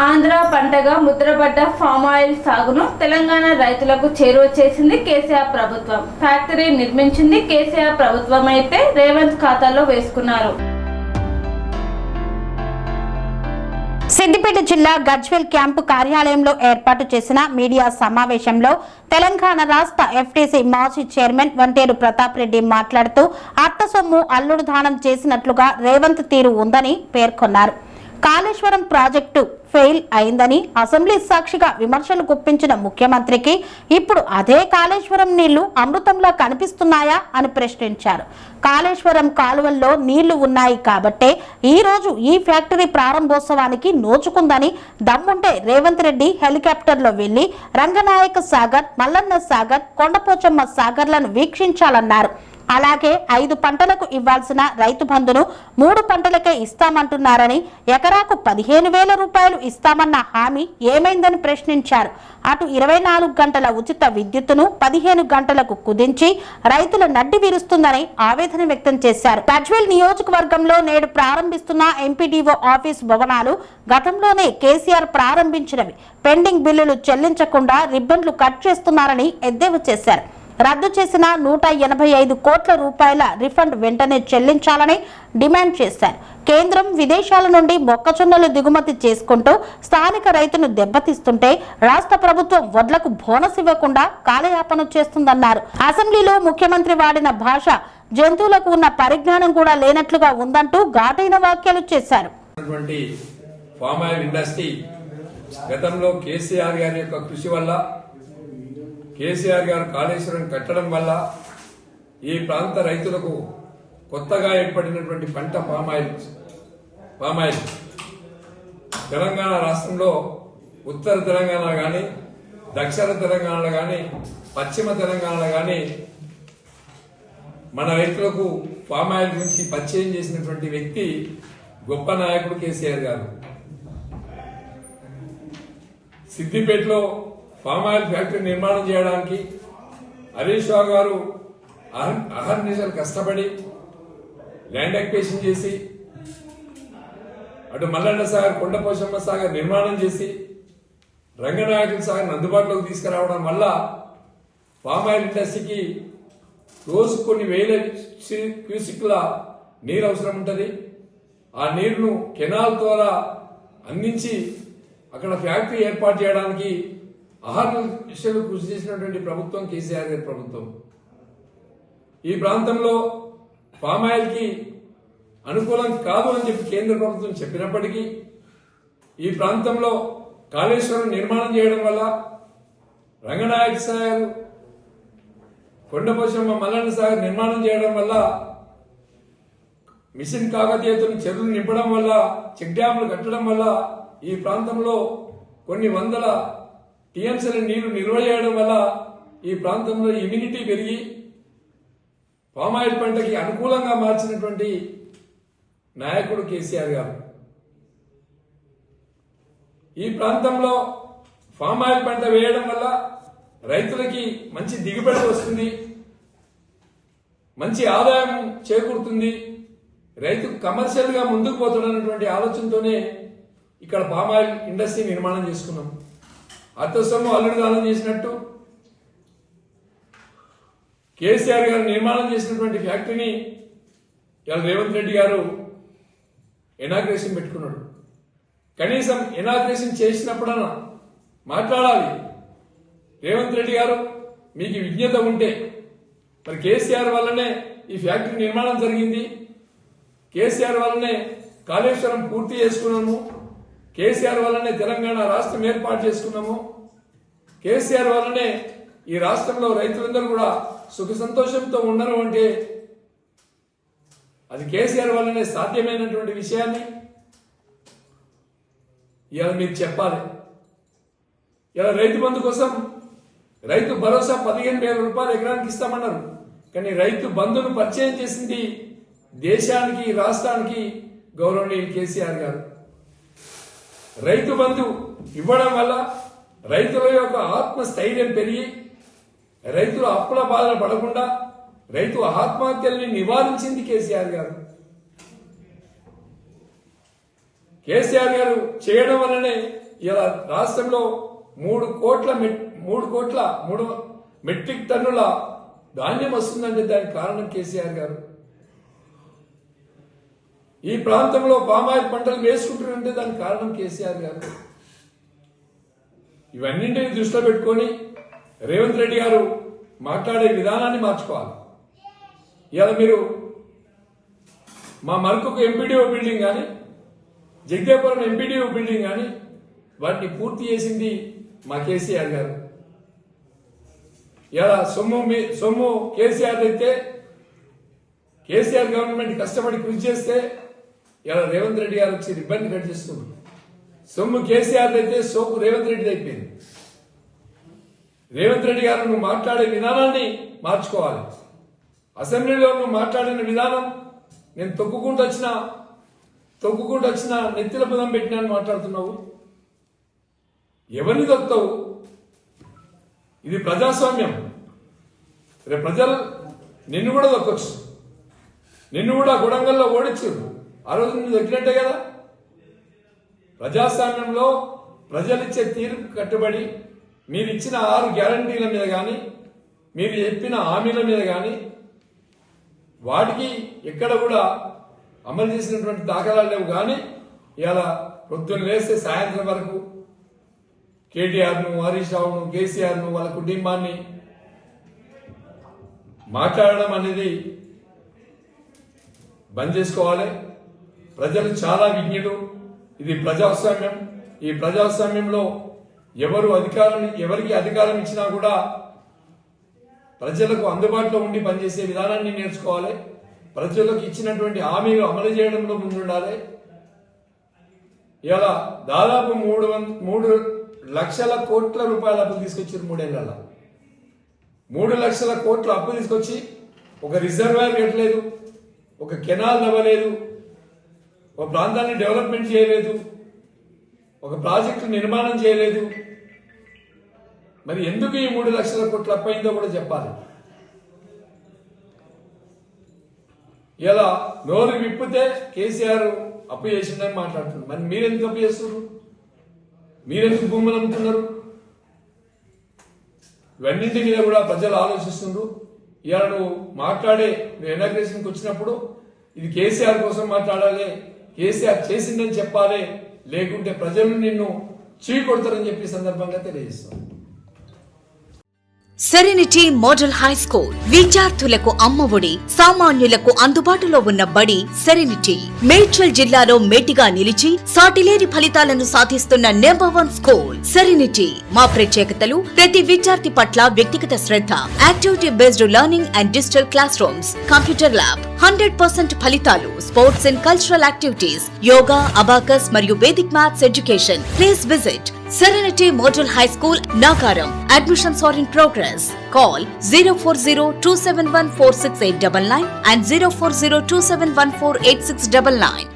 ఆంధ్ర పంటగా ముద్రపడ్డ palm oil సాగును తెలంగాణ రైతులకు చేరువ చేసింది కేసీఆర్ ప్రభుత్వం. ఫ్యాక్టరీ నిర్మించింది కేసీఆర్ ప్రభుత్వం అయితే రేవంత్ ఖాతాలో వేసుకున్నారు. సిద్దిపేట జిల్లా గజ్వేల్ క్యాంపు కార్యాలయంలో ఏర్పాటు చేసిన మీడియా సమావేశంలో తెలంగాణ రాష్ట్ర ఎఫ్టీసీ మాజీ చైర్మన్ వంటేరు ప్రతాప్ రెడ్డి మాట్లాడుతూ అత్త సొమ్ము అల్లుడు దానం చేసినట్లుగా రేవంత్ తీరు ఉందని పేర్కొన్నారు. కాళేశ్వరం ప్రాజెక్టు ఫెయిల్ అయిందని అసెంబ్లీ సాక్షిగా విమర్శలు గుప్పించిన ముఖ్యమంత్రికి ఇప్పుడు అదే కాళేశ్వరం నీళ్లు అమృతంలా కనిపిస్తున్నాయా అని ప్రశ్నించారు. కాళేశ్వరం కాలువల్లో నీళ్లు ఉన్నాయి కాబట్టే ఈ రోజు ఈ ఫ్యాక్టరీ ప్రారంభోత్సవానికి నోచుకుందని, దమ్ముంటే రేవంత్ రెడ్డి హెలికాప్టర్లో వెళ్లి రంగనాయక సాగర్, మల్లన్న సాగర్, కొండపోచమ్మ సాగర్లను వీక్షించాలన్నారు. అలాగే 5 పంటలకు ఇవ్వాల్సిన రైతు బంధును 3 పంటలకే ఇస్తామంటున్నారని, ఎకరాకు 15,000 రూపాయలు ఇస్తామన్న హామీ ఏమైందని ప్రశ్నించారు. అటు 24 గంటల ఉచిత విద్యుత్తును 15 గంటలకు కుదించి రైతుల నడ్డి విరుస్తుందని ఆవేదన వ్యక్తం చేశారు. గజ్వేల్ నియోజకవర్గంలో నేడు ప్రారంభిస్తున్న ఎంపీడీఓ ఆఫీస్ భవనాలు గతంలోనే కేసీఆర్ ప్రారంభించినవి. పెండింగ్ బిల్లులు చెల్లించకుండా రిబ్బన్లు కట్ చేస్తున్నారని ఎద్దేవా చేశారు. రద్దు చేసిన 185 కోట్ల రూపాయల రిఫండ్ వెంటనే చెల్లించాలని డిమాండ్ చేశారు. కేంద్రం విదేశాల నుండి మొక్కజొన్నలు దిగుమతి చేసుకుంటూ స్థానిక రైతును దెబ్బతీస్తుంటే రాష్ట్ర ప్రభుత్వం వడ్లకు బోనస్ ఇవ్వకుండా కాలయాపన చేస్తుందన్నారు. అసెంబ్లీలో ముఖ్యమంత్రి వాడిన భాష జంతువులకు ఉన్న పరిజ్ఞానం కూడా లేనట్లుగా ఉందంటూ ఘాటైన వ్యాఖ్యలు చేశారు. ఫామ్ ఆయిల్ ఇండస్ట్రీ గతంలో కేసీఆర్ గారి యొక్క కృషి వల్ల, కేసీఆర్ గారు కాళేశ్వరం కట్టడం వల్ల ఈ ప్రాంత రైతులకు కొత్తగా ఏర్పడినటువంటి పంట పామ్ ఆయిల్ తెలంగాణ రాష్ట్రంలో ఉత్తర తెలంగాణ గాని, దక్షిణ తెలంగాణలో గాని, పశ్చిమ తెలంగాణలో గాని మన రైతులకు పామ్ ఆయిల్ గురించి పరిచయం చేసినటువంటి వ్యక్తి గొప్ప నాయకుడు కేసీఆర్ గారు. సిద్దిపేటలో ఫామ్ ఆయిల్ ఫ్యాక్టరీ నిర్మాణం చేయడానికి హరీష్ రావు గారు అహర్నిశలు కష్టపడి ల్యాండ్ అక్విజిషన్ చేసి, అటు మల్లన్న సాగర్, కొండపోచమ్మ సాగర్ నిర్మాణం చేసి రంగనాయకుల సాగర్ అందుబాటులోకి తీసుకురావడం వల్ల ఫామ్ ఆయిల్ ఇండస్ట్రీకి రోజు కొన్ని వేల క్యూసిక్ల నీరు అవసరం ఉంటుంది. ఆ నీరును కెనాల్ ద్వారా అందించి అక్కడ ఫ్యాక్టరీ ఏర్పాటు చేయడానికి అహర్నిశలు కృషి చేసినటువంటి ప్రభుత్వం కేసీఆర్ గారి ప్రభుత్వం. ఈ ప్రాంతంలో ఫామ్ ఆయిల్ కి అనుకూలం కాదు అని చెప్పి కేంద్ర ప్రభుత్వం చెప్పినప్పటికీ ఈ ప్రాంతంలో కాళేశ్వరం నిర్మాణం చేయడం వల్ల, రంగనాయక సాగర్, కొండపోచమ్మ, మల్లన్న సాగర్ నిర్మాణం చేయడం వల్ల, మిషన్ కాకతీయతో చెరువులు నింపడం వల్ల, చెక్ డ్యాంలు కట్టడం వల్ల ఈ ప్రాంతంలో కొన్ని వందల టీఎంసీల నీరు నిల్వ చేయడం వల్ల ఈ ప్రాంతంలో ఇమ్యూనిటీ పెరిగి పామ్ ఆయిల్ పంటకి అనుకూలంగా మార్చినటువంటి నాయకుడు కేసీఆర్ గారు. ఈ ప్రాంతంలో పామ్ ఆయిల్ పంట వేయడం వల్ల రైతులకి మంచి దిగుబడి వస్తుంది, మంచి ఆదాయం చేకూరుతుంది, రైతు కమర్షియల్ గా ముందుకు పోతున్నటువంటి ఆలోచనతోనే ఇక్కడ పామ్ ఆయిల్ ఇండస్ట్రీ నిర్మాణం చేసుకున్నాం. అత్త సొమ్ము అల్లుడు దానం చేసినట్టు కేసీఆర్ గారు నిర్మాణం చేసినటువంటి ఫ్యాక్టరీని ఇవాళ రేవంత్ రెడ్డి గారు ఇనాగ్రేషన్ పెట్టుకున్నాడు. కనీసం ఇనాగ్రేషన్ చేసినప్పుడన్నా మాట్లాడాలి. రేవంత్ రెడ్డి గారు, మీకు విజ్ఞత ఉంటే మరి కేసీఆర్ వల్లనే ఈ ఫ్యాక్టరీ నిర్మాణం జరిగింది, కేసీఆర్ వల్లనే కాళేశ్వరం పూర్తి చేసుకున్నాము, కేసీఆర్ వల్లనే తెలంగాణ రాష్ట్రం ఏర్పాటు చేసుకున్నాము, కేసీఆర్ వల్లనే ఈ రాష్ట్రంలో రైతులందరూ కూడా సుఖ సంతోషంతో ఉన్నారు అంటే అది కేసీఆర్ వల్లనే సాధ్యమైనటువంటి విషయాన్ని ఇవాళ మీరు చెప్పాలి. ఇలా రైతు బంధు కోసం రైతు భరోసా 15,000 రూపాయలు ఎకరానికి ఇస్తామన్నారు. కానీ రైతు బంధును పరిచయం చేసింది దేశానికి, రాష్ట్రానికి గౌరవనీయులు కేసీఆర్ గారు. రైతు బంధు ఇవ్వడం వల్ల రైతుల యొక్క ఆత్మస్థైర్యం పెరిగి రైతులు అప్పుల బాధలు పడకుండా రైతు ఆత్మహత్యల్ని నివారించింది కేసీఆర్ గారు. కేసీఆర్ గారు చేయడం వల్లనే ఇలా రాష్ట్రంలో 3 మెట్రిక్ టన్నుల ధాన్యం వస్తుందంటే దానికి కారణం కేసీఆర్ గారు. ఈ ప్రాంతంలో పామాయిల్ పంటలు వేసుకుంటున్నారంటే దానికి కారణం కేసీఆర్ గారు. ఇవన్నింటినీ దృష్టిలో పెట్టుకొని రేవంత్ రెడ్డి గారు మాట్లాడే విధానాన్ని మార్చుకోవాలి. ఇవాళ మీరు మా మరొక ఎంపీడీఓ బిల్డింగ్ కానీ జగ్గేపురం ఎంపీడీఓ బిల్డింగ్ కానీ వాటిని పూర్తి చేసింది మా కేసీఆర్ గారు. ఇలా సొమ్ము కేసీఆర్ అయితే కేసీఆర్ గవర్నమెంట్ కష్టపడి కృషి చేస్తే ఇలా రేవంత్ రెడ్డి గారు వచ్చి రిబ్బన్ కట్ చేస్తున్నారు. సొమ్ము కేసీఆర్ అయితే సోకు రేవంత్ రెడ్డి అయిపోయింది. రేవంత్ రెడ్డి గారు నువ్వు మాట్లాడే విధానాన్ని మార్చుకోవాలి. అసెంబ్లీలో నువ్వు మాట్లాడిన విధానం నేను తొక్కుకుంటూ వచ్చిన నెత్తిల పదం పెట్టినాను మాట్లాడుతున్నావు. ఎవరిని తొక్కుతావు? ఇది ప్రజాస్వామ్యం. రేపు ప్రజలు నిన్ను కూడా దొక్కొచ్చు. నిన్ను కూడా గుడంగల్లో ఓడించారు. ఆ రోజు నువ్వు దొక్కినట్టే కదా. ప్రజాస్వామ్యంలో ప్రజలిచ్చే తీర్పు కట్టుబడి మీరు ఇచ్చిన 6 గ్యారంటీల మీద కానీ మీరు చెప్పిన హామీల మీద కానీ వాటికి ఎక్కడ కూడా అమలు చేసినటువంటి దాఖలాలు లేవు. కానీ ఇవాళ పొద్దున్న లేస్తే సాయంత్రం వరకు కేటీఆర్ను, హరీష్ రావును, కేసీఆర్ను, వాళ్ళ కుటుంబాన్ని మాట్లాడడం అనేది బంద్ చేసుకోవాలి. ప్రజలు చాలా విజ్ఞులు. ఇది ప్రజాస్వామ్యం. ఈ ప్రజాస్వామ్యంలో ఎవరికి అధికారం ఇచ్చినా కూడా ప్రజలకు అందుబాటులో ఉండి పనిచేసే విధానాన్ని నేర్చుకోవాలి. ప్రజలకు ఇచ్చినటువంటి హామీలు అమలు చేయడంలో ముందుండాలి. ఇలా దాదాపు 3 లక్షల కోట్ల రూపాయల అప్పు తీసుకొచ్చారు 3 ఏళ్లలో. 3 లక్షల కోట్ల అప్పు తీసుకొచ్చి ఒక రిజర్వాయర్ కట్టలేదు, ఒక కెనాల్ నవ్వలేదు, ఒక ప్రాంతాన్ని డెవలప్మెంట్ చేయలేదు, ఒక ప్రాజెక్టు నిర్మాణం చేయలేదు. మరి ఎందుకు ఈ 3 లక్షల కోట్ల అప్పు అయిందో కూడా చెప్పాలి. ఇలా నోరు విప్పితే కేసీఆర్ అప్పు చేసిందని మాట్లాడుతున్నారు. మరి మీరెందుకు అప్పు చేస్తున్నారు? మీరెందుకు భూములు అమ్ముతున్నారు? ఇవన్నింటి మీద కూడా ప్రజలు ఆలోచిస్తున్నారు. ఇవాళ నువ్వు ఇనాగ్రేషన్కి వచ్చినప్పుడు ఇది కేసీఆర్ కోసం మాట్లాడాలి, కేసీఆర్ చేసిందని చెప్పాలి, లేకుంటే ప్రజలు నిన్ను చీకొడతారని చెప్పి సందర్భంగా తెలియజేస్తాను. సెరెనిటీ మోడల్ హై స్కూల్ విద్యార్థులకు అమ్మఒడి, సామాన్యులకు అందుబాటులో ఉన్న బడి సెరెనిటీ. మేడ్చల్ జిల్లాలో మేటిగా నిలిచి సాటిలేని ఫలితాలను సాధిస్తున్న నంబర్ 1 స్కూల్ సెరెనిటీ. మా ప్రత్యేకతలు ప్రతి విద్యార్థి పట్ల వ్యక్తిగత శ్రద్ధ, activity based learning and digital classrooms, computer lab, 100% ఫలితాలు, sports and cultural activities, yoga, abacus మరియు Vedic maths education. Please visit Serenity Model High School, Nagaram. Admissions are in progress. Call 040-271-46899 and 040-271-48699.